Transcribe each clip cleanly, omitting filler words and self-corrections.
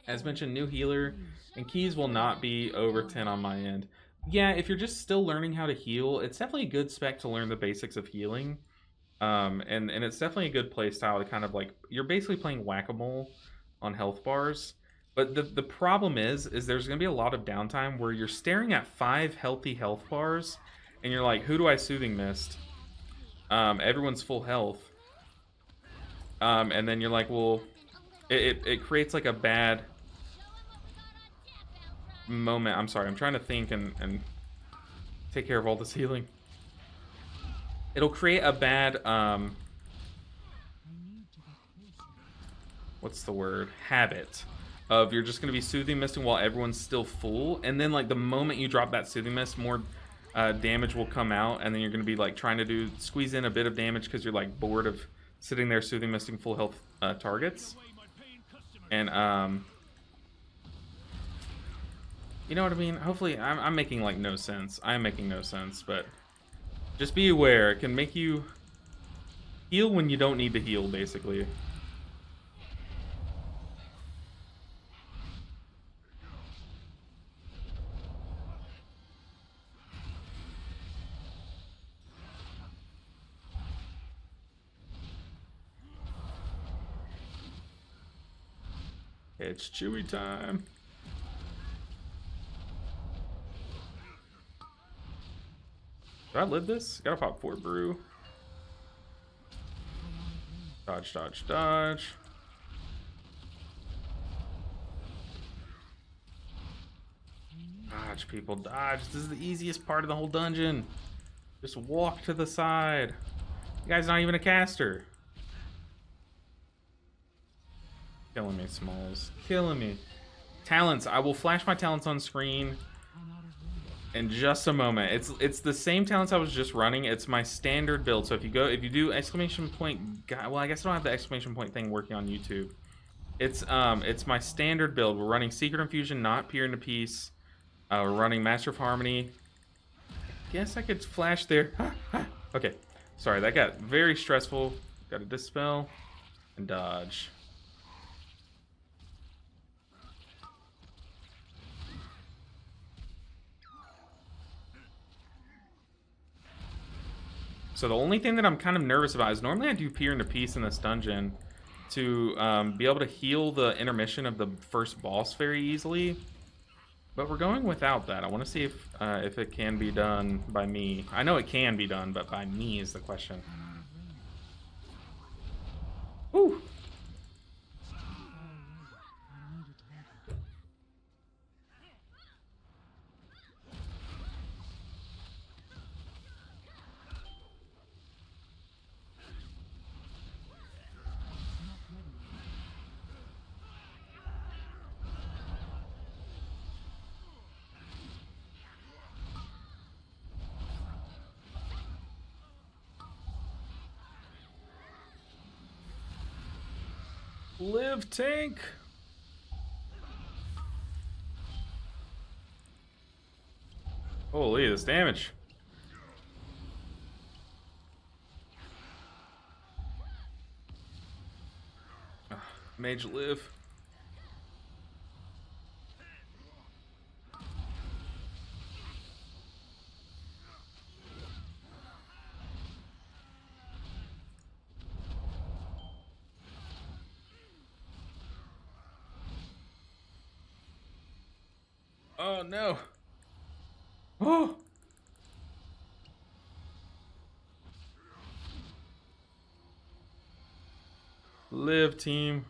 As mentioned, new healer, and keys will not be over 10 on my end. Yeah, if you're just still learning how to heal, it's definitely a good spec to learn the basics of healing. And it's definitely a good play style to kind of like you're basically playing whack-a-mole on health bars. But the problem is there's gonna be a lot of downtime where you're staring at 5 healthy health bars, and you're like, who do I soothing mist? Everyone's full health. And then you're like, well, it creates like a bad moment. I'm sorry, I'm trying to think and take care of all this healing. It'll create a bad what's the word? Habit of you're just going to be soothing misting while everyone's still full, and then like the moment you drop that soothing mist, more damage will come out, and then you're going to be like trying to squeeze in a bit of damage because you're like bored of sitting there soothing misting full health targets. And you know what I mean? Hopefully, I'm making like no sense. I'm making no sense, but just be aware. It can make you heal when you don't need to heal, basically. It's Chewy time. Do I live this? Gotta pop 4 brew. Dodge, dodge, dodge. Dodge, people, dodge. This is the easiest part of the whole dungeon. Just walk to the side. You guy's not even a caster. Killing me, Smalls. Killing me. Talents. I will flash my talents on screen in just a moment. It's the same talents I was just running. It's my standard build. So if you do exclamation point, well, I guess I don't have the exclamation point thing working on YouTube. It's my standard build. We're running Secret Infusion, not Peer into Peace. We're running Master of Harmony. Guess I could flash there. Okay, sorry, that got very stressful. Got to dispel and dodge. So the only thing that I'm kind of nervous about is normally I do Peer into Peace in this dungeon to be able to heal the intermission of the first boss very easily. But we're going without that. I want to see if it can be done by me. I know it can be done, but by me is the question. Woo! Live, tank! Holy, this damage. Mage live. Oh no. Oh. Live, team.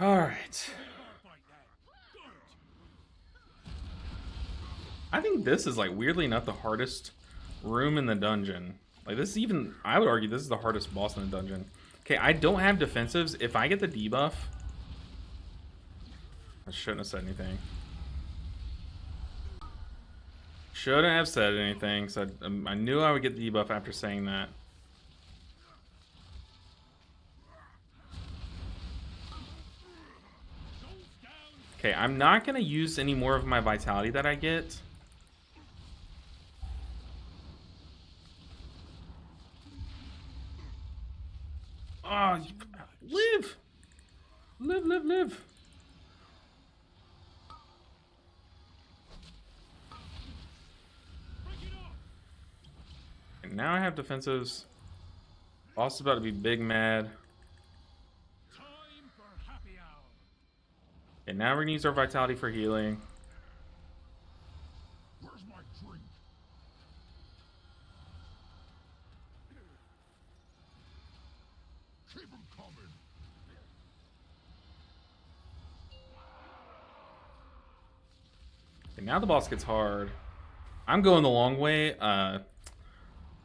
All right. I think this is like weirdly enough the hardest room in the dungeon. Like this is even, I would argue this is the hardest boss in the dungeon. Okay, I don't have defensives. If I get the debuff, I shouldn't have said anything. Shouldn't have said anything, so I knew I would get the debuff after saying that. Okay, I'm not going to use any more of my vitality that I get. Oh, live! Live, live, live. And now I have defensives. Boss is about to be big mad. And now we're gonna use our vitality for healing. Where's my drink? Keep 'em coming. And now the boss gets hard. I'm going the long way.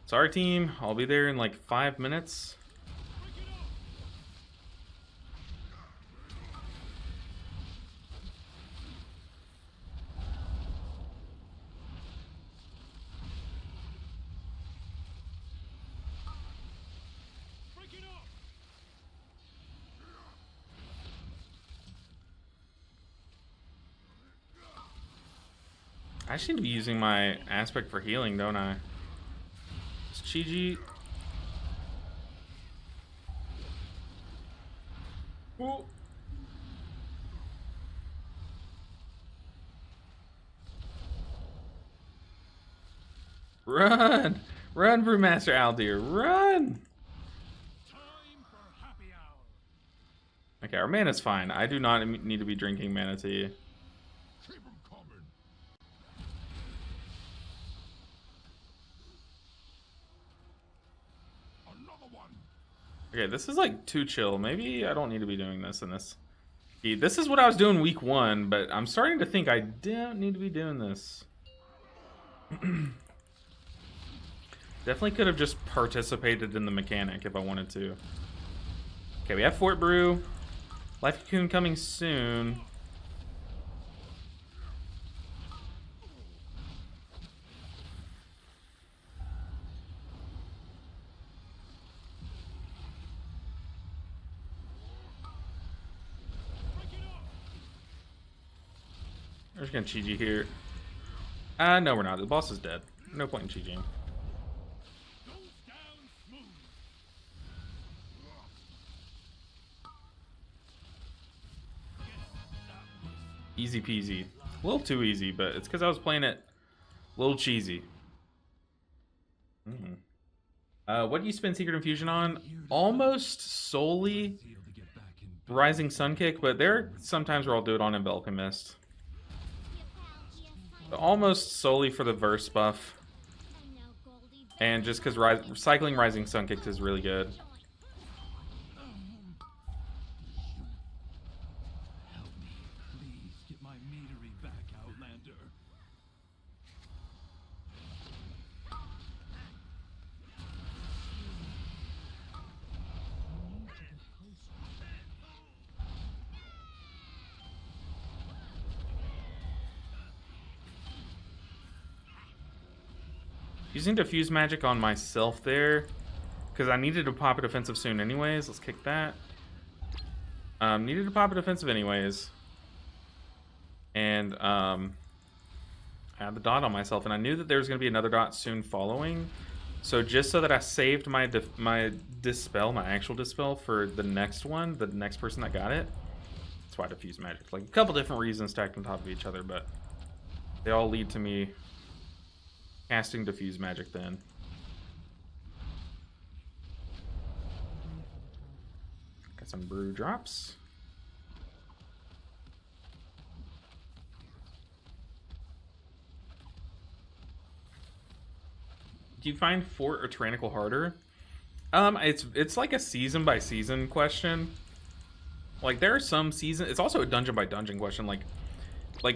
Sorry team, I'll be there in like 5 minutes. I should be using my aspect for healing, don't I? It's Chi-Ji. Ooh. Run! Run, Brewmaster Aldir, run! Okay, our mana's fine. I do not need to be drinking mana tea. Keep 'em coming. Another one. Okay, this is like too chill. Maybe I don't need to be doing this in this. This is what I was doing week 1, but I'm starting to think I don't need to be doing this. Definitely could have just participated in the mechanic if I wanted to. Okay, we have Fort Brew. Life Cocoon coming soon. We're just gonna Chi-Ji here. No, we're not. The boss is dead. No point in Chi-Jiing. Easy peasy. A little too easy, but it's because I was playing it a little cheesy. What do you spend Secret Infusion on? Almost solely Rising Sun Kick, but there are some times where I'll do it on Enveloping Mist. But almost solely for the verse buff. And just because cycling Rising Sun Kick is really good. Help me, please get my Meadery back, Outlander. Using Diffuse Magic on myself there, because I needed to pop a defensive soon anyways. Let's kick that. Needed to pop a defensive anyways. And I had the dot on myself, and I knew that there was going to be another dot soon following. So just so that I saved my dispel, my actual dispel for the next one, the next person that got it. That's why I Diffuse Magic. Like a couple different reasons stacked on top of each other, but they all lead to me casting Diffuse Magic then. Got some brew drops. Do you find Fort or Tyrannical harder? It's like a season by season question. Like there are some seasons. It's also a dungeon by dungeon question. Like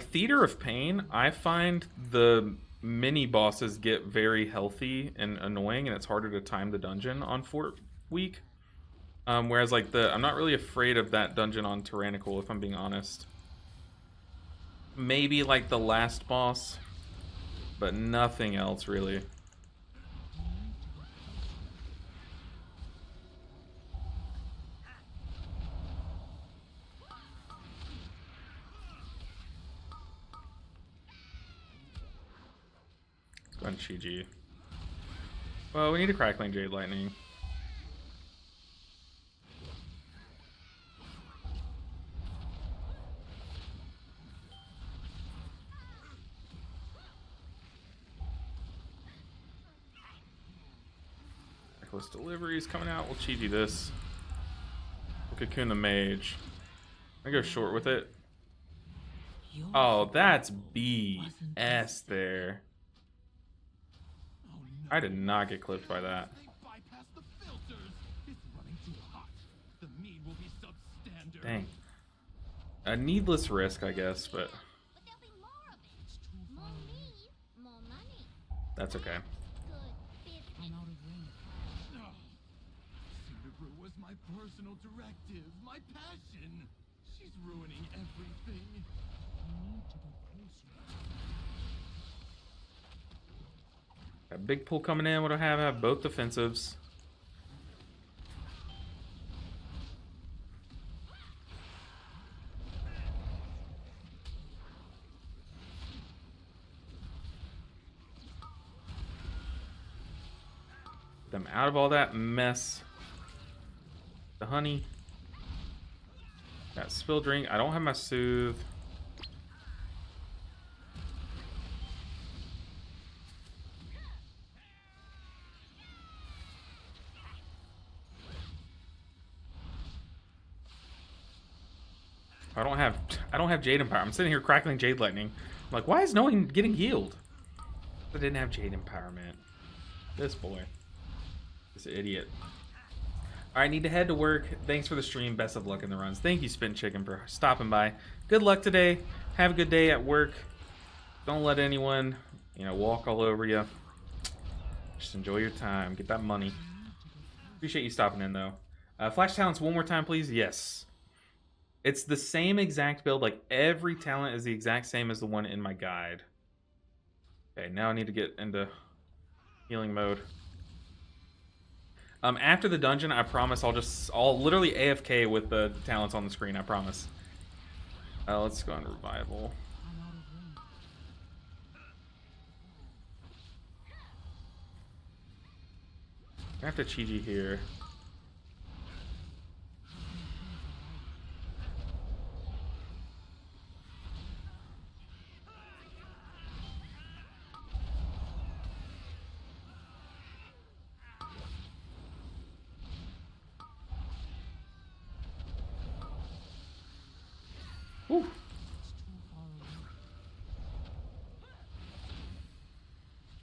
Theater of Pain, I find the mini bosses get very healthy and annoying, and it's harder to time the dungeon on Fort Week. Whereas like I'm not really afraid of that dungeon on Tyrannical, if I'm being honest. Maybe like the last boss, but nothing else really. On Chi-Ji. Well, we need a Crackling Jade Lightning. Reckless Delivery is coming out. We'll Chi-Ji this. We'll Cocoon the Mage. I go short with it. Oh, that's BS there. I did not get clipped by that. They bypass the filters. It's running too hot. The mead will be substandard. Dang. A needless risk, I guess, but But there'll be more of it. More mead, more money. that's okay. Good business. Ugh. Cinderbrew was my personal directive, my passion. She's ruining everything. I need to get closer. Got big pull coming in. What do I have? I have both defensives. Them out of all that mess. The honey. Got spill drink. I don't have my soothe. I don't have Jade Empire. I'm sitting here crackling Jade Lightning. I'm like, why is no one getting healed? I didn't have Jade Empowerment. This boy. This idiot. Alright, need to head to work. Thanks for the stream. Best of luck in the runs. Thank you, Spin Chicken, for stopping by. Good luck today. Have a good day at work. Don't let anyone, walk all over you. Just enjoy your time. Get that money. Appreciate you stopping in, though. Flash talents one more time, please. Yes. It's the same exact build. Like, every talent is the exact same as the one in my guide. Okay, now I need to get into healing mode. After the dungeon, I promise I'll literally AFK with the talents on the screen, I promise. Let's go on revival. I have to Chi-Ji here. Whew.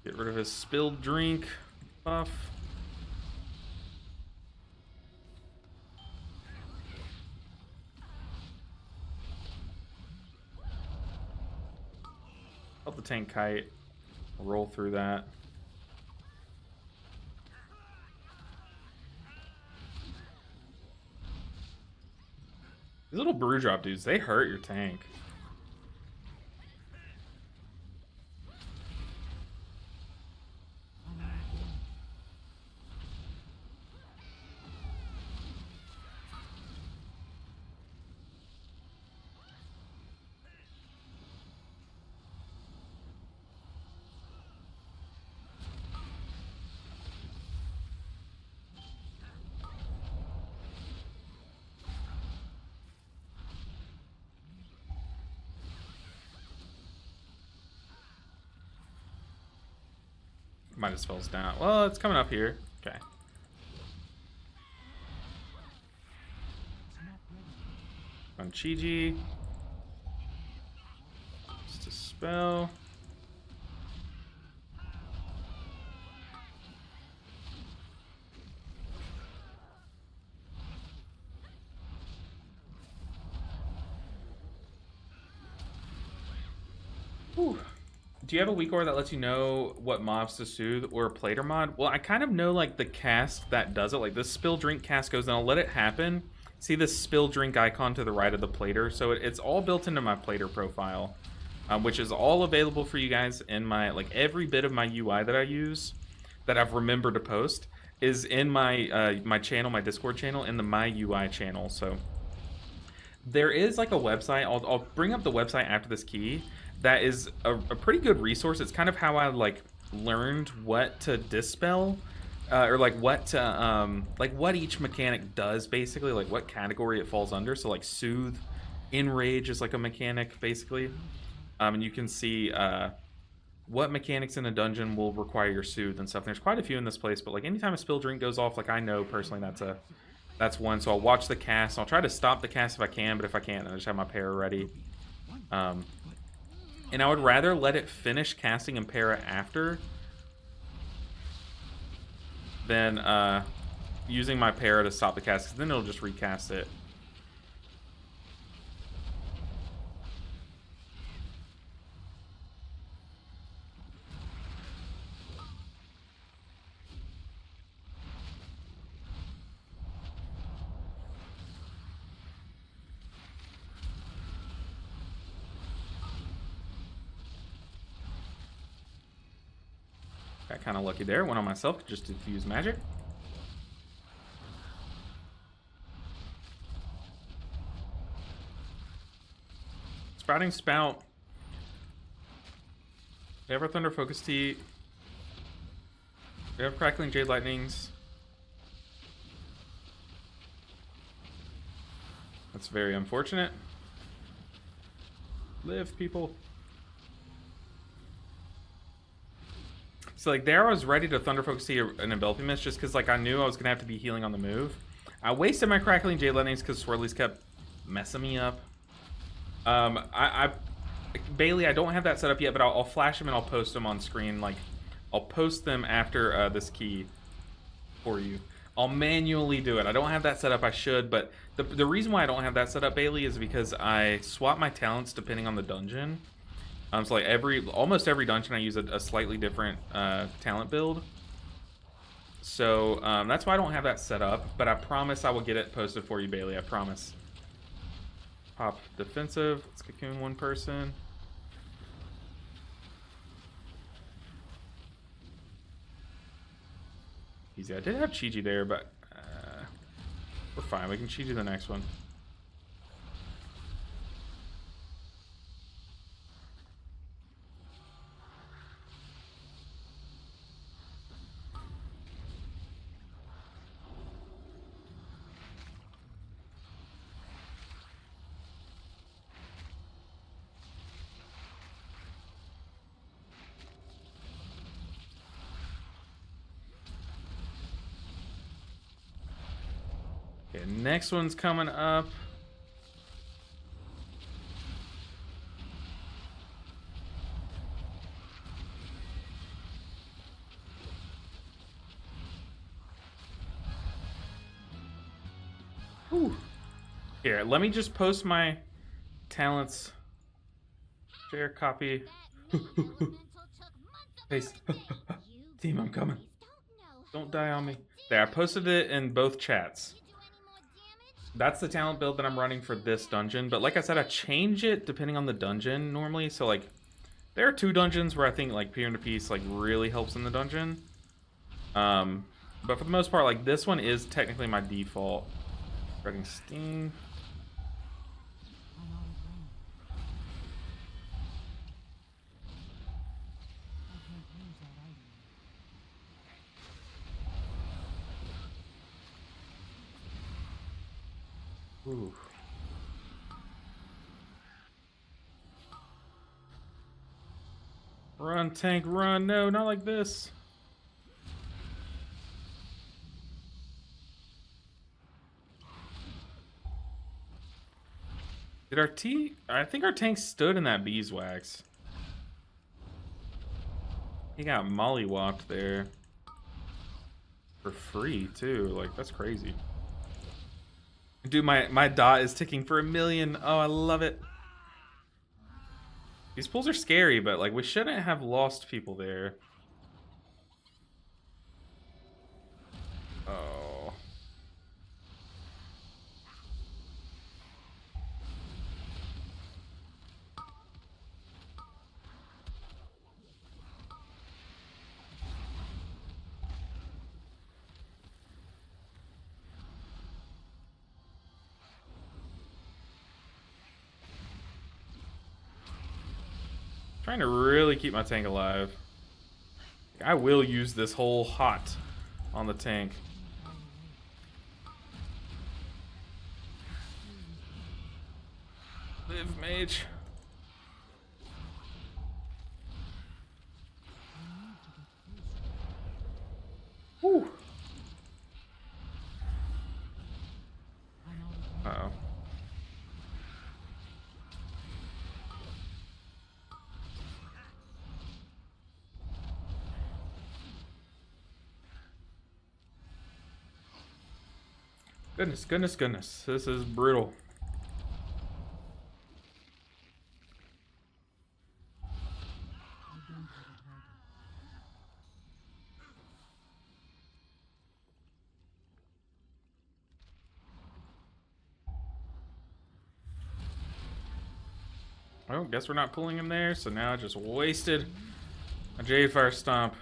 Get rid of his spilled drink buff. Help the tank kite. Roll through that. These little brew drop dudes, they hurt your tank. Might have spells down. Well, it's coming up here. Okay. On Chi-Ji. Just a spell. Whew. Do you have a weak aura that lets you know what mobs to soothe, or a plater mod? Well, I kind of know like the cask that does it. Like this spill drink cask goes, and I'll let it happen. See this spill drink icon to the right of the plater? So it's all built into my plater profile, which is all available for you guys in my, like every bit of my UI that I use, that I've remembered to post, is in my my channel, my Discord channel, in the my UI channel. So there is like a website. I'll bring up the website after this key. That is a pretty good resource. It's kind of how I like learned what to dispel, or like what to like what each mechanic does, basically, like what category it falls under. So like soothe, enrage is like a mechanic basically, and you can see what mechanics in a dungeon will require your soothe and stuff. There's quite a few in this place, but like anytime a spill drink goes off, like I know personally that's one. So I'll watch the cast. I'll try to stop the cast if I can, but if I can't, then I just have my para ready. And I would rather let it finish casting and para after than using my para to stop the cast, because then it'll just recast it. Got kind of lucky there. Went on myself, just diffuse magic. Sprouting Spout. We have our Thunder Focus Tea. We have Crackling Jade Lightnings. That's very unfortunate. Live, people. So like there I was ready to Thunder Focus Tea an Enveloping Mist just because like I knew I was gonna have to be healing on the move. I wasted my Crackling Jade Lightnings because Swirlies kept messing me up. Bailey, I don't have that set up yet, but I'll flash them and I'll post them on screen. Like I'll post them after this key for you. I'll manually do it. I don't have that set up. I should, but the reason why I don't have that set up, Bailey, is because I swap my talents depending on the dungeon. So like almost every dungeon I use a slightly different talent build. So that's why I don't have that set up, but I promise I will get it posted for you, Bailey. I promise. Pop defensive. Let's cocoon one person. Easy. I did have Chi-Ji there, but we're fine. We can Chi-Ji the next one. Okay, next one's coming up. Whew. Here, let me just post my talents. Share copy. Paste. Team, I'm coming. Don't die on me. There, I posted it in both chats. That's the talent build that I'm running for this dungeon. But like I said, I change it depending on the dungeon normally. So like, there are 2 dungeons where I think like Peer into Peace like really helps in the dungeon. But for the most part, like this one is technically my default. Spreading Sting. Ooh. Run, tank, run. No, not like this. Did our T... I think our tank stood in that beeswax. He got mollywopped there. For free, too. Like, that's crazy. Dude, my dot is ticking for 1,000,000. Oh, I love it. These pulls are scary, but like we shouldn't have lost people there. Oh. Trying to really keep my tank alive. I will use this whole hot on the tank. Live, mage. Goodness, goodness, goodness. This is brutal. Well, guess we're not pulling him there, so now I just wasted a Jade Fire Stomp.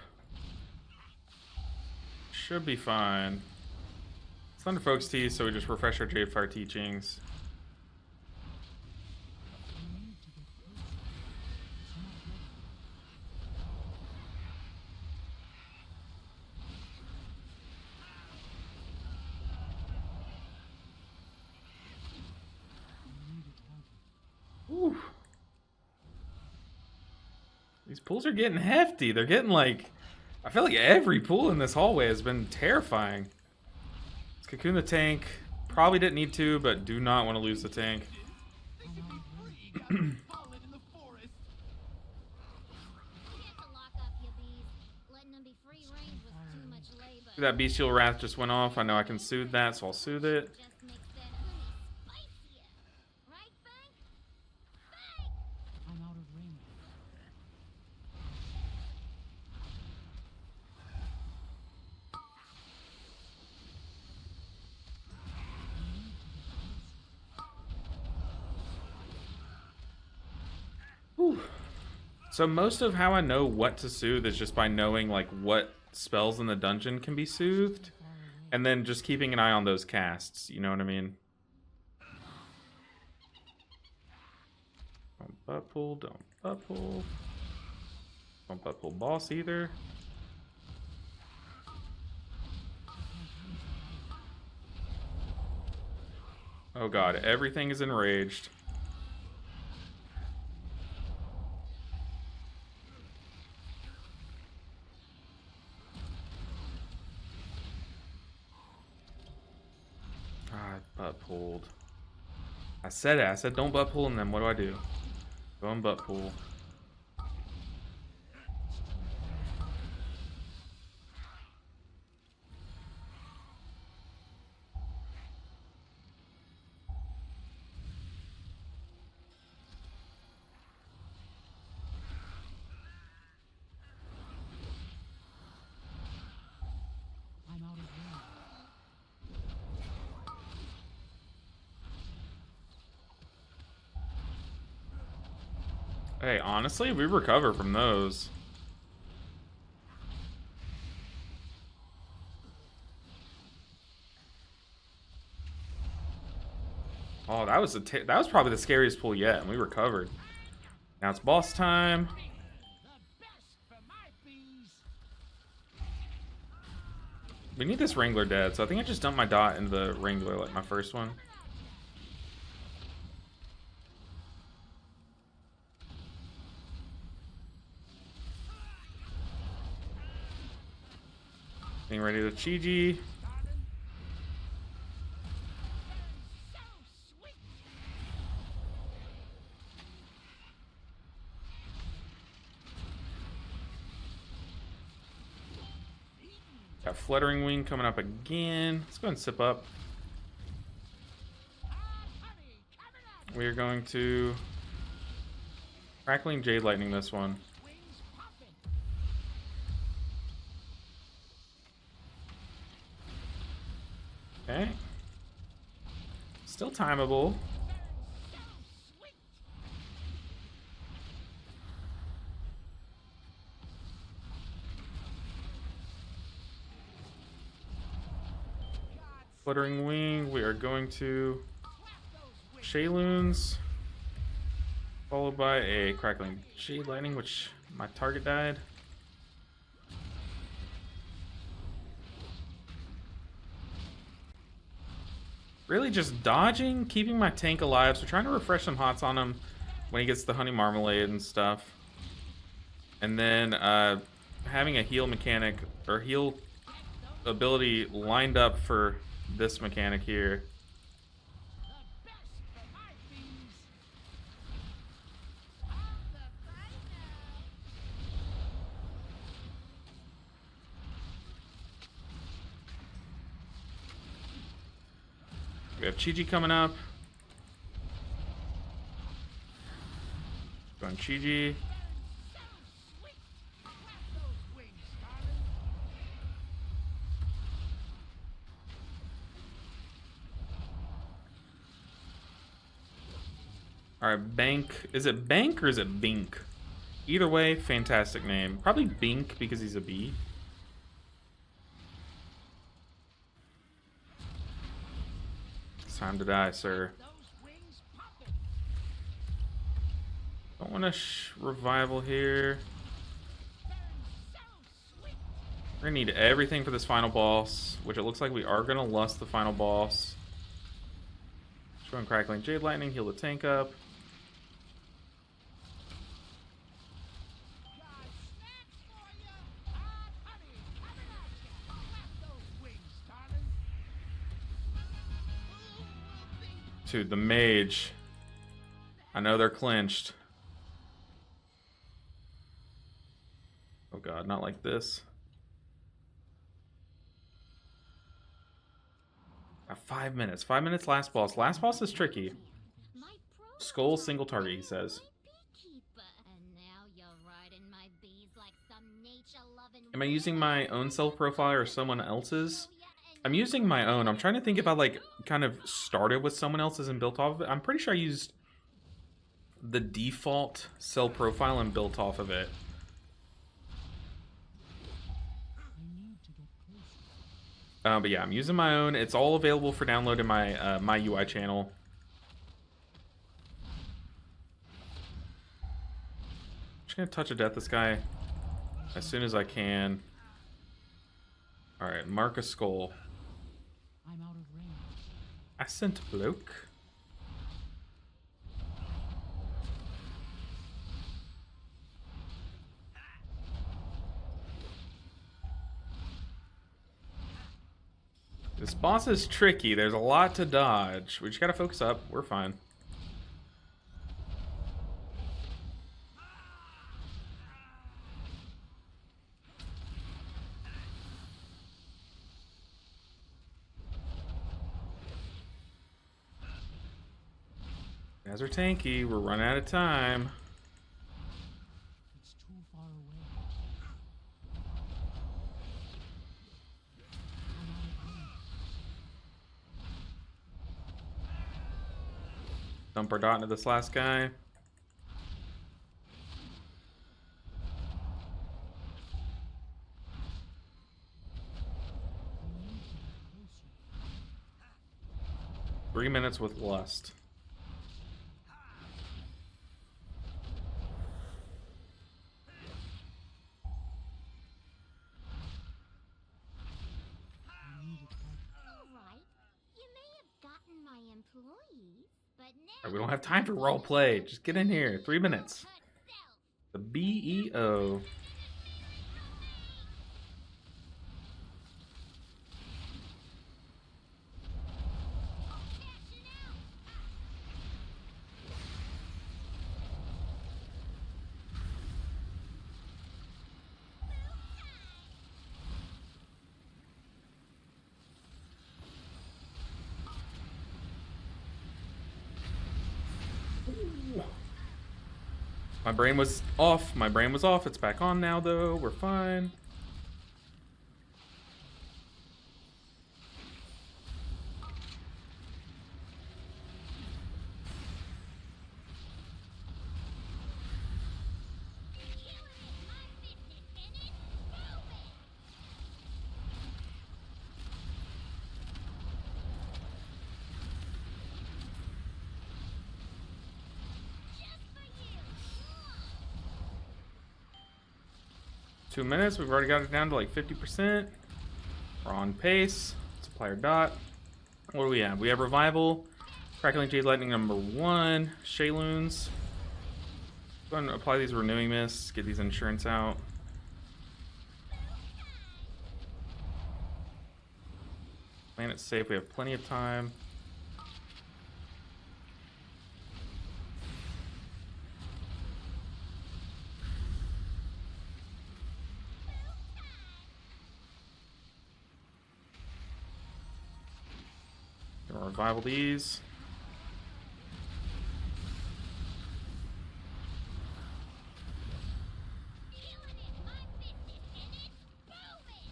Should be fine. It's Thunder Focus Tea, so we just refresh our Jade Fire teachings. Whew. These pulls are getting hefty. They're getting like... I feel like every pull in this hallway has been terrifying. Let's cocoon the tank. Probably didn't need to, but do not want to lose the tank. They should be free. Fallen in the forest. You get to lock up your bees. Letting them be free range was too much labor. See, that Bestial Wrath just went off. I know I can soothe that, so I'll soothe it. Just makes that honey spicier. Right, Fang? Fang! I'm out of range. Whew. So most of how I know what to soothe is just by knowing like what spells in the dungeon can be soothed, and then just keeping an eye on those casts. You know what I mean? Don't butt pull. Don't butt pull. Don't butt pull boss either. Oh god, everything is enraged. Butt pulled. I said it. I said don't butt pull, and then what do I do? Go and butt pull. I'm out of range. Hey, honestly, we recover from those. Oh, that was that was probably the scariest pull yet, and we recovered. Now it's boss time. The best for my bees. We need this Wrangler dead, so I think I just dumped my dot into the Wrangler like my first one. Getting ready to Chi-Ji. So sweet. Got Fluttering Wing coming up again. Let's go and sip up. Honey, coming up. We are going to Crackling Jade Lightning this one. Wings popping. Okay. Still timeable. So sweet. Fluttering Wing. We are going to Clap those wings. Shayloons. Followed by a Crackling Jade Lightning, which my target died. Really just dodging, keeping my tank alive. So trying to refresh some hots on him when he gets the Honey Marmalade and stuff. And then having a heal mechanic or heal ability lined up for this mechanic here. The best for my bees. On the fight now. We have Chi-Chi coming up. Going Chi-Chi. Alright, Bank. Is it Bank or is it Bink? Either way, fantastic name. Probably Bink because he's a bee. It's time to die, sir. Don't want to revival here. We're gonna need everything for this final boss, which it looks like we are gonna lust the final boss. Showing Crackling Jade Lightning, heal the tank up. Dude, the mage. I know they're clinched. Oh god, not like this. 5 minutes. 5 minutes last boss. Last boss is tricky. Skull single target, he says. Am I using my own self profile or someone else's? I'm using my own. I'm trying to think if I like kind of started with someone else's and built off of it. I'm pretty sure I used the default self profile and built off of it. But yeah, I'm using my own. It's all available for download in my my UI channel. Just gonna touch of death this guy as soon as I can. All right, mark a skull. I'm out of range. Ascent bloke. This boss is tricky. There's a lot to dodge. We just gotta focus up. We're fine. Guys are tanky. We're running out of time. It's too far away. I'm out of range. Dump our dot into this last guy. I need to get closer. 3 minutes with lust. I need it back. Alright, you may have gotten my employees, but now Alright, we don't have time for role play. Just get in here. 3 minutes. The BEO. My brain was off. My brain was off. It's back on now, though. We're fine. Two minutes. We've already got it down to like 50%. We're on pace. Supplier dot. What do we have? We have revival. Crackling Jade Lightning number 1. Shayloons. Go ahead and apply these renewing mists. Get these insurance out. Planet safe. We have plenty of time. Revival these. Killing it, my business, and it's booming.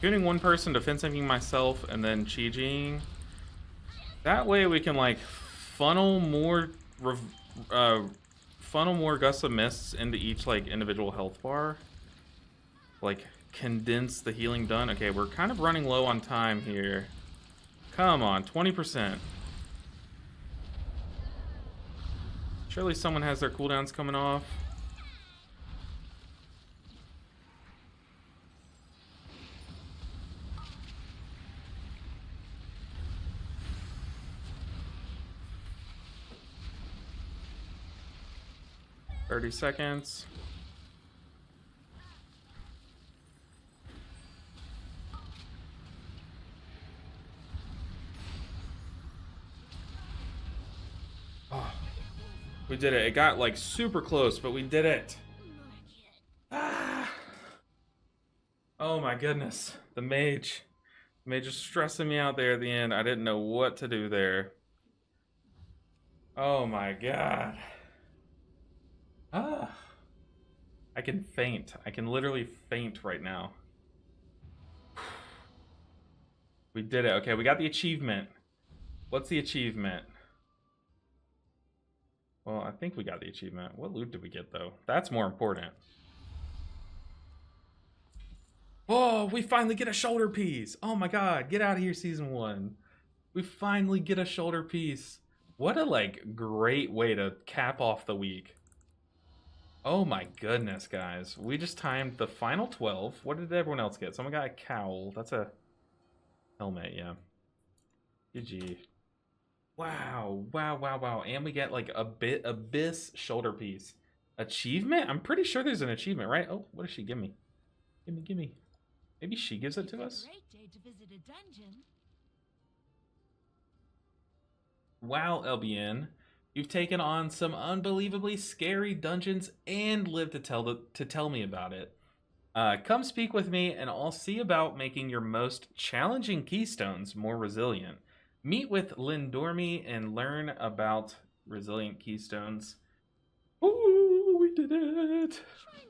Shooting one person, defensing myself, and then Chi-Jiing. That way we can like funnel more gusts of mists into each like individual health bar. Like condense the healing done. Okay, we're kind of running low on time here. Come on, 20%. Surely someone has their cooldowns coming off. $30 seconds. Oh, we did it. It got like super close, but we did it. Ah. Oh my goodness. The mage. The mage is stressing me out there at the end. I didn't know what to do there. Oh my god. Ah. I can faint. I can literally faint right now. We did it. Okay, we got the achievement. What's the achievement? Well, I think we got the achievement. What loot did we get, though? That's more important. Oh, we finally get a shoulder piece. Oh my god, get out of here, Season 1. We finally get a shoulder piece. What a, like, great way to cap off the week. Oh my goodness, guys. We just timed the final 12. What did everyone else get? Someone got a cowl. That's a helmet, yeah. GG. Wow, wow, wow, wow. And we get like a Abyss shoulder piece. Achievement? I'm pretty sure there's an achievement, right? Oh, what does she give me? Gimme. Maybe she gives it to us? Great day to visit a dungeon. Wow, LBN. You've taken on some unbelievably scary dungeons and lived to tell me about it. Come speak with me and I'll see about making your most challenging keystones more resilient. Meet with Lindormi and learn about resilient keystones. Ooh, we did it! Try